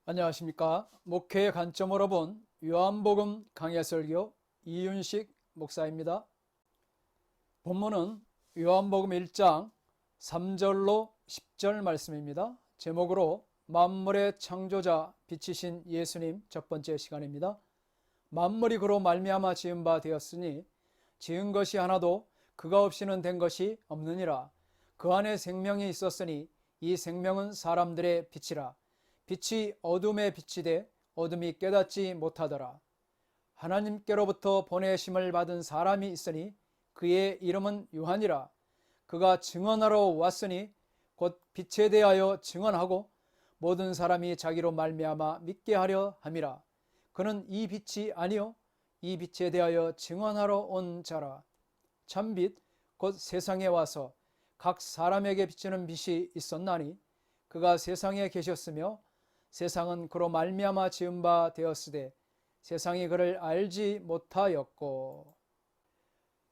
안녕하십니까. 목회의 관점으로 본 요한복음 강해설교 이윤식 목사입니다. 본문은 요한복음 1장 3절로 10절 말씀입니다. 제목으로 만물의 창조자 빛이신 예수님 첫 번째 시간입니다. 만물이 그로 말미암아 지은 바 되었으니 지은 것이 하나도 그가 없이는 된 것이 없느니라. 그 안에 생명이 있었으니 이 생명은 사람들의 빛이라. 빛이 어둠에 비치되 어둠이 깨닫지 못하더라. 하나님께로부터 보내심을 받은 사람이 있으니 그의 이름은 요한이라. 그가 증언하러 왔으니 곧 빛에 대하여 증언하고 모든 사람이 자기로 말미암아 믿게 하려 함이라. 그는 이 빛이 아니요 이 빛에 대하여 증언하러 온 자라. 참빛 곧 세상에 와서 각 사람에게 비치는 빛이 있었나니 그가 세상에 계셨으며 세상은 그로 말미암아 지은 바 되었으되 세상이 그를 알지 못하였고.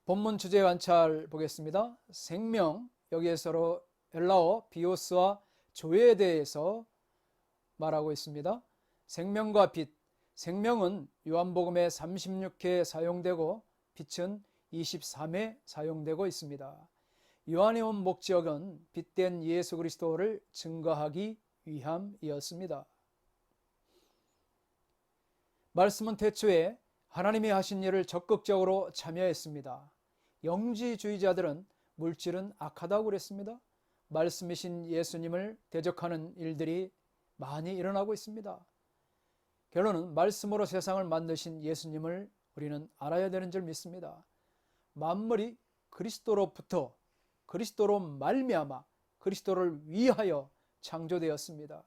본문 주제 관찰 보겠습니다. 생명, 여기에서 헬라어 비오스와 조에 대해서 말하고 있습니다. 생명과 빛, 생명은 요한복음에 36회 사용되고 빛은 23회 사용되고 있습니다. 요한이 온 목적은 빛된 예수 그리스도를 증거하기 위함이었습니다. 말씀은 태초에 하나님이 하신 일을 적극적으로 참여했습니다. 영지주의자들은 물질은 악하다고 그랬습니다. 말씀이신 예수님을 대적하는 일들이 많이 일어나고 있습니다. 결론은 말씀으로 세상을 만드신 예수님을 우리는 알아야 되는 줄 믿습니다. 만물이 그리스도로부터, 그리스도로 말미암아, 그리스도를 위하여 창조되었습니다.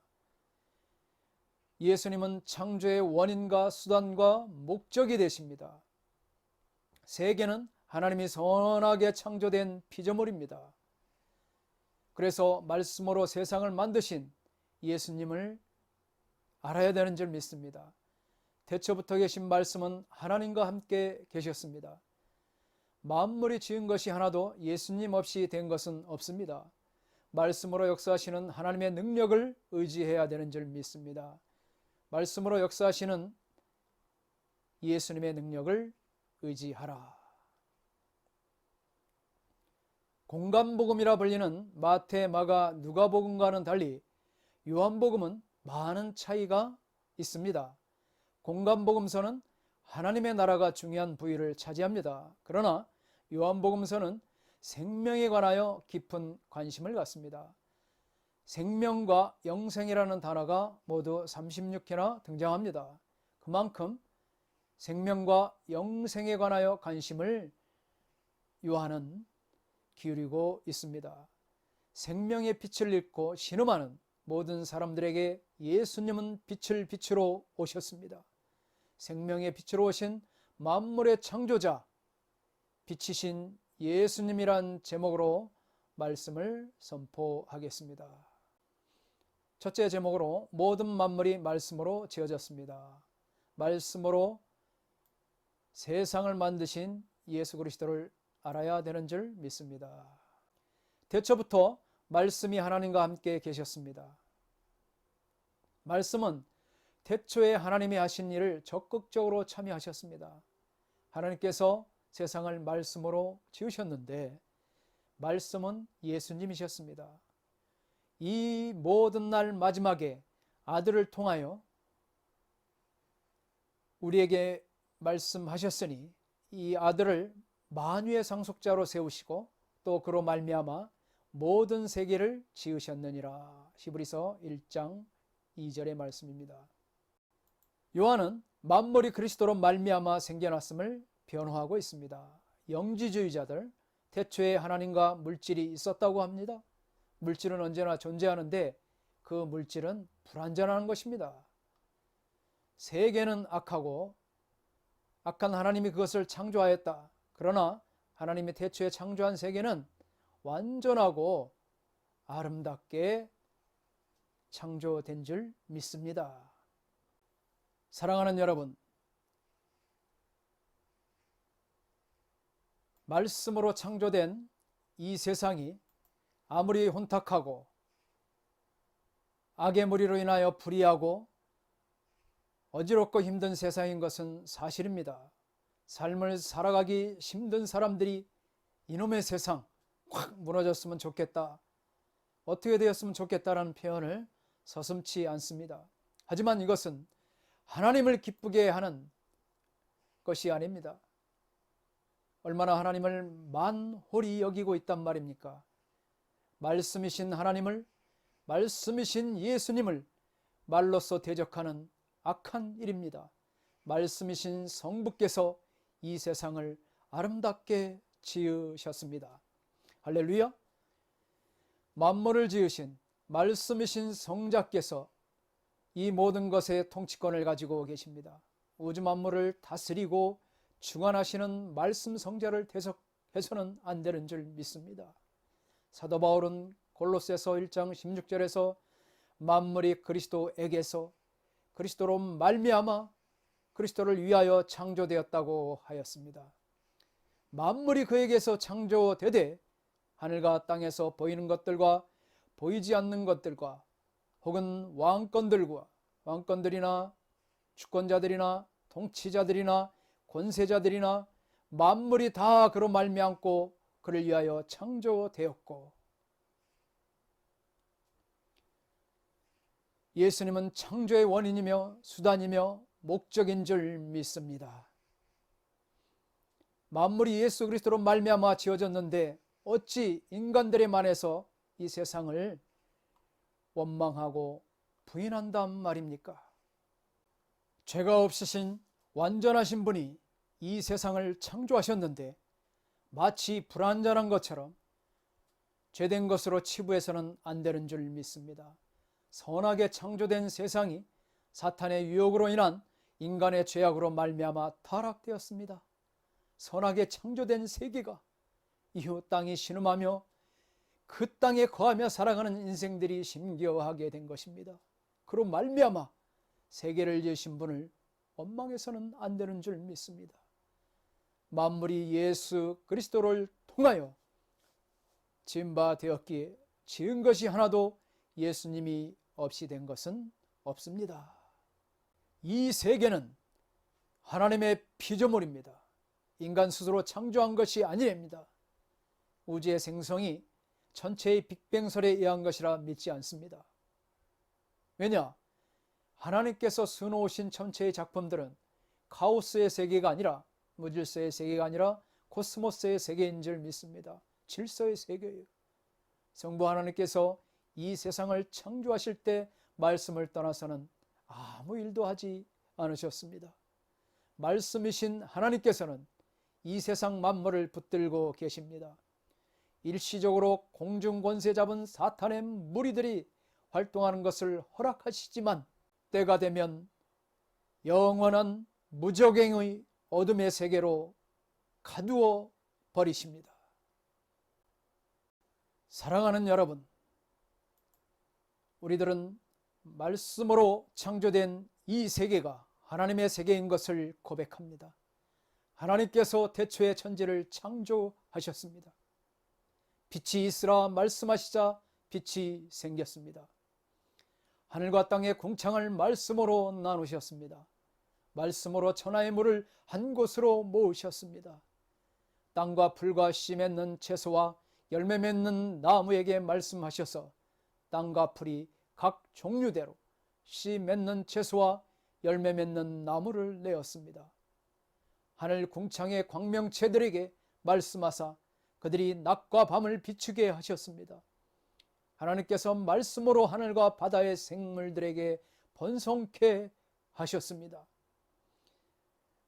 예수님은 창조의 원인과 수단과 목적이 되십니다. 세계는 하나님이 선하게 창조된 피조물입니다. 그래서 말씀으로 세상을 만드신 예수님을 알아야 되는 줄 믿습니다. 태초부터 계신 말씀은 하나님과 함께 계셨습니다. 만물이 지은 것이 하나도 예수님 없이 된 것은 없습니다. 말씀으로 역사하시는 하나님의 능력을 의지해야 되는 줄 믿습니다. 말씀으로 역사하시는 예수님의 능력을 의지하라. 공간복음이라 불리는 마태, 마가, 누가복음과는 달리 요한복음은 많은 차이가 있습니다. 공간복음서는 하나님의 나라가 중요한 부위를 차지합니다. 그러나 요한복음서는 생명에 관하여 깊은 관심을 갖습니다. 생명과 영생이라는 단어가 모두 36회나 등장합니다. 그만큼 생명과 영생에 관하여 관심을 요한은 기울이고 있습니다. 생명의 빛을 잃고 신음하는 모든 사람들에게 예수님은 빛을 빛으로 오셨습니다. 생명의 빛으로 오신 만물의 창조자, 빛이신 예수님이란 제목으로 말씀을 선포하겠습니다. 첫째 제목으로 모든 만물이 말씀으로 지어졌습니다. 말씀으로 세상을 만드신 예수 그리스도를 알아야 되는 줄 믿습니다. 태초부터 말씀이 하나님과 함께 계셨습니다. 말씀은 태초에 하나님이 하신 일을 적극적으로 참여하셨습니다. 하나님께서 세상을 말씀으로 지으셨는데 말씀은 예수님이셨습니다. 이 모든 날 마지막에 아들을 통하여 우리에게 말씀하셨으니 이 아들을 만유의 상속자로 세우시고 또 그로 말미암아 모든 세계를 지으셨느니라. 히브리서 1장 2절의 말씀입니다. 요한은 만물이 그리스도로 말미암아 생겨났음을 변호하고 있습니다. 영지주의자들, 태초에 하나님과 물질이 있었다고 합니다. 물질은 언제나 존재하는데 그 물질은 불완전한 것입니다. 세계는 악하고 악한 하나님이 그것을 창조하였다. 그러나 하나님이 태초에 창조한 세계는 완전하고 아름답게 창조된 줄 믿습니다. 사랑하는 여러분, 말씀으로 창조된 이 세상이 아무리 혼탁하고 악의 무리로 인하여 불의하고 어지럽고 힘든 세상인 것은 사실입니다. 삶을 살아가기 힘든 사람들이 이놈의 세상 확 무너졌으면 좋겠다, 어떻게 되었으면 좋겠다라는 표현을 서슴지 않습니다. 하지만 이것은 하나님을 기쁘게 하는 것이 아닙니다. 얼마나 하나님을 만홀히 여기고 있단 말입니까? 말씀이신 하나님을, 말씀이신 예수님을 말로써 대적하는 악한 일입니다. 말씀이신 성부께서 이 세상을 아름답게 지으셨습니다. 할렐루야! 만물을 지으신 말씀이신 성자께서 이 모든 것의 통치권을 가지고 계십니다. 우주 만물을 다스리고 주관하시는 말씀 성자를 대적해서는 안 되는 줄 믿습니다. 사도 바울은 골로새서 1장 16절에서 만물이 그리스도에게서 그리스도로 말미암아 그리스도를 위하여 창조되었다고 하였습니다. 만물이 그에게서 창조되되 하늘과 땅에서 보이는 것들과 보이지 않는 것들과 혹은 왕권들이나 주권자들이나 통치자들이나 권세자들이나 만물이 다 그로 말미암고 그를 위하여 창조되었고, 예수님은 창조의 원인이며 수단이며 목적인 줄 믿습니다. 만물이 예수 그리스도로 말미암아 지어졌는데 어찌 인간들의 만에서 이 세상을 원망하고 부인한단 말입니까? 죄가 없으신 완전하신 분이 이 세상을 창조하셨는데 마치 불완전한 것처럼 죄된 것으로 치부해서는 안 되는 줄 믿습니다. 선하게 창조된 세상이 사탄의 유혹으로 인한 인간의 죄악으로 말미암아 타락되었습니다. 선하게 창조된 세계가 이후 땅이 신음하며 그 땅에 거하며 살아가는 인생들이 힘겨워하게 된 것입니다. 그로 말미암아 세계를 지으신 분을 원망해서는 안 되는 줄 믿습니다. 만물이 예수 그리스도를 통하여 지은 바 되었기에 지은 것이 하나도 예수님이 없이 된 것은 없습니다. 이 세계는 하나님의 피조물입니다. 인간 스스로 창조한 것이 아니랍니다. 우주의 생성이 전체의 빅뱅설에 의한 것이라 믿지 않습니다. 왜냐? 하나님께서 수놓으신 전체의 작품들은 카오스의 세계가 아니라, 무질서의 세계가 아니라 코스모스의 세계인 줄 믿습니다. 질서의 세계예요. 성부 하나님께서 이 세상을 창조하실 때 말씀을 떠나서는 아무 일도 하지 않으셨습니다. 말씀이신 하나님께서는 이 세상 만물을 붙들고 계십니다. 일시적으로 공중 권세 잡은 사탄의 무리들이 활동하는 것을 허락하시지만 때가 되면 영원한 무적행의 어둠의 세계로 가두어 버리십니다. 사랑하는 여러분, 우리들은 말씀으로 창조된 이 세계가 하나님의 세계인 것을 고백합니다. 하나님께서 태초에 천지를 창조하셨습니다. 빛이 있으라 말씀하시자 빛이 생겼습니다. 하늘과 땅의 궁창을 말씀으로 나누셨습니다. 말씀으로 천하의 물을 한 곳으로 모으셨습니다. 땅과 풀과 씨 맺는 채소와 열매 맺는 나무에게 말씀하셔서 땅과 풀이 각 종류대로 씨 맺는 채소와 열매 맺는 나무를 내었습니다. 하늘 궁창의 광명체들에게 말씀하사 그들이 낮과 밤을 비추게 하셨습니다. 하나님께서 말씀으로 하늘과 바다의 생물들에게 번성케 하셨습니다.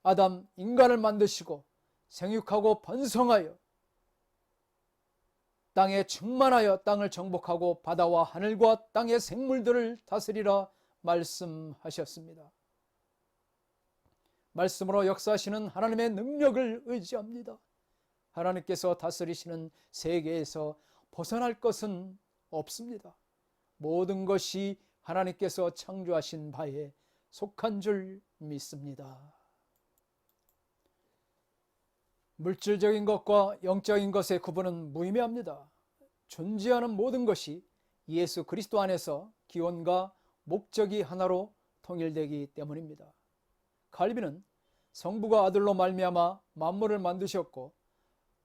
아담 인간을 만드시고 생육하고 번성하여 땅에 충만하여 땅을 정복하고 바다와 하늘과 땅의 생물들을 다스리라 말씀하셨습니다. 말씀으로 역사하시는 하나님의 능력을 의지합니다. 하나님께서 다스리시는 세계에서 벗어날 것은 없습니다. 모든 것이 하나님께서 창조하신 바에 속한 줄 믿습니다. 물질적인 것과 영적인 것의 구분은 무의미합니다. 존재하는 모든 것이 예수 그리스도 안에서 기원과 목적이 하나로 통일되기 때문입니다. 칼빈은 성부가 아들로 말미암아 만물을 만드셨고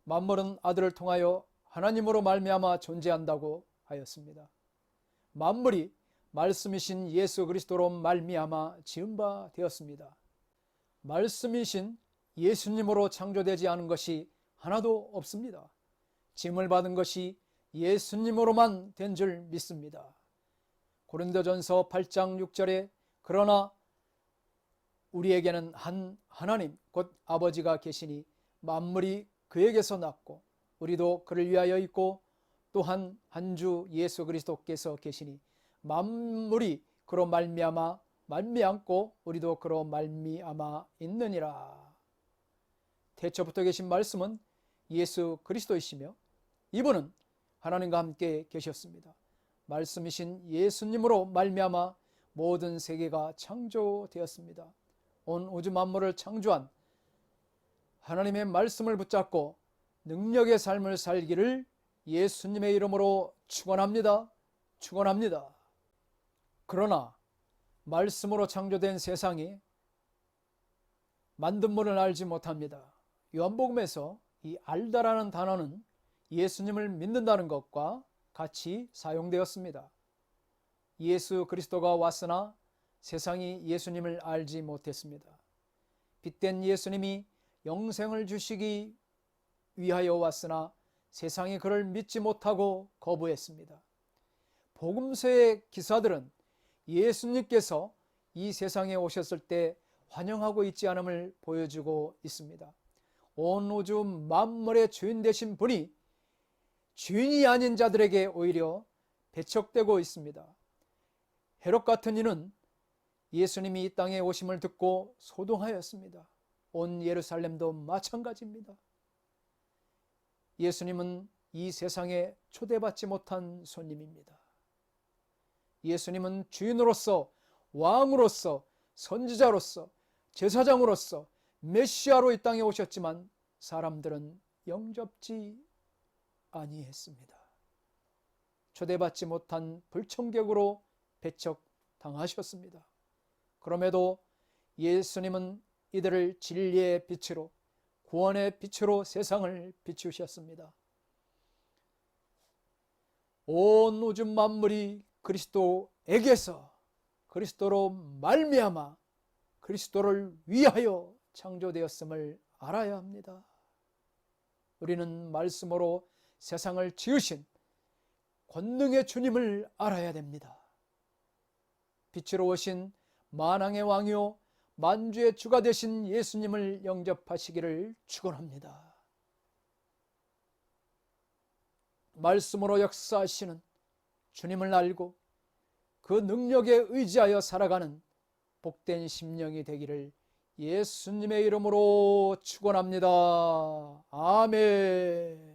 만물은 아들을 통하여 하나님으로 말미암아 존재한다고 하였습니다. 만물이 말씀이신 예수 그리스도로 말미암아 지은 바 되었습니다. 말씀이신 예수님으로 창조되지 않은 것이 하나도 없습니다. 짐을 받은 것이 예수님으로만 된 줄 믿습니다. 고린도전서 8장 6절에 그러나 우리에게는 한 하나님 곧 아버지가 계시니 만물이 그에게서 났고 우리도 그를 위하여 있고 또한 한 주 예수 그리스도께서 계시니 만물이 그로 말미암고 우리도 그로 말미암아 있느니라. 태초부터 계신 말씀은 예수 그리스도이시며 이분은 하나님과 함께 계셨습니다. 말씀이신 예수님으로 말미암아 모든 세계가 창조되었습니다. 온 우주 만물을 창조한 하나님의 말씀을 붙잡고 능력의 삶을 살기를 예수님의 이름으로 축원합니다. 축원합니다. 그러나 말씀으로 창조된 세상이 만든 분을 알지 못합니다. 요한복음에서 이 알다라는 단어는 예수님을 믿는다는 것과 같이 사용되었습니다. 예수 그리스도가 왔으나 세상이 예수님을 알지 못했습니다. 빛된 예수님이 영생을 주시기 위하여 왔으나 세상이 그를 믿지 못하고 거부했습니다. 복음서의 기사들은 예수님께서 이 세상에 오셨을 때 환영하고 있지 않음을 보여주고 있습니다. 온 우주 만물의 주인 되신 분이 주인이 아닌 자들에게 오히려 배척되고 있습니다. 헤롯 같은 이는 예수님이 이 땅에 오심을 듣고 소동하였습니다. 온 예루살렘도 마찬가지입니다. 예수님은 이 세상에 초대받지 못한 손님입니다. 예수님은 주인으로서, 왕으로서, 선지자로서, 제사장으로서, 메시아로 이 땅에 오셨지만 사람들은 영접지 아니했습니다. 초대받지 못한 불청객으로 배척당하셨습니다. 그럼에도 예수님은 이들을 진리의 빛으로, 구원의 빛으로 세상을 비추셨습니다. 온 우주 만물이 그리스도에게서, 그리스도로 말미암아 그리스도를 위하여 창조되었음을 알아야 합니다. 우리는 말씀으로 세상을 지으신 권능의 주님을 알아야 됩니다. 빛으로 오신 만왕의 왕이요 만주의 주가 되신 예수님을 영접하시기를 축원합니다. 말씀으로 역사하시는 주님을 알고 그 능력에 의지하여 살아가는 복된 심령이 되기를 예수님의 이름으로 축원합니다. 아멘.